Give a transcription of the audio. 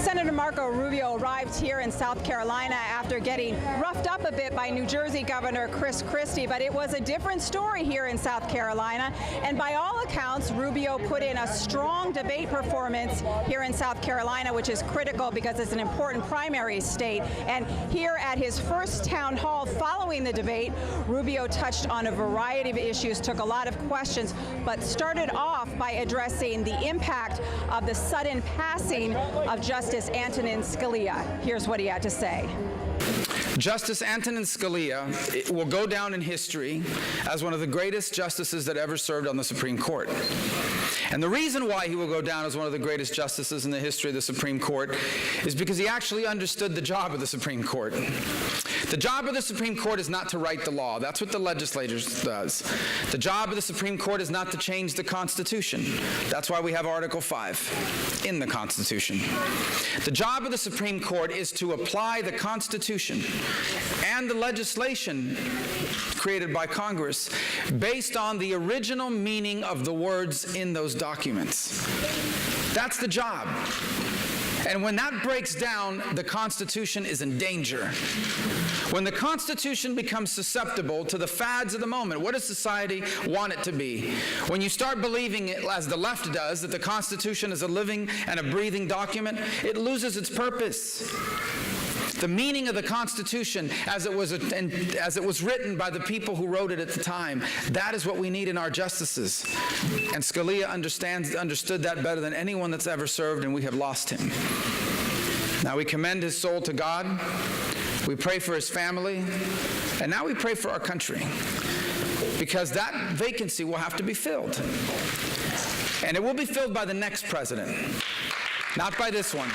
Senator Marco Rubio arrived here in South Carolina after getting roughed up a bit by New Jersey Governor Chris Christie, but it was a different story here in South Carolina. And by all accounts, Rubio put in a strong debate performance here in South Carolina, which is critical because it's an important primary state. And here at his first town hall following the debate, Rubio touched on a variety of issues, took a lot of questions, but started off by addressing the impact of the sudden passing of Justice Antonin Scalia. Here's what he had to say. Justice Antonin Scalia will go down in history as one of the greatest justices that ever served on the Supreme Court. And the reason why he will go down as one of the greatest justices in the history of the Supreme Court is because he actually understood the job of the Supreme Court. The job of the Supreme Court is not to write the law. That's what the legislature does. The job of the Supreme Court is not to change the Constitution. That's why we have Article 5 in the Constitution. The job of the Supreme Court is to apply the Constitution and the legislation created by Congress based on the original meaning of the words in those documents. That's the job. And when that breaks down, the Constitution is in danger. When the Constitution becomes susceptible to the fads of the moment, what does society want it to be? When you start believing it, as the left does, that the Constitution is a living and a breathing document, it loses its purpose. The meaning of the Constitution as it was written by the people who wrote it at the time, that is what we need in our justices. And Scalia understood that better than anyone that's ever served, and we have lost him. Now we commend his soul to God. We pray for his family. And now we pray for our country, because that vacancy will have to be filled. And it will be filled by the next president, not by this one.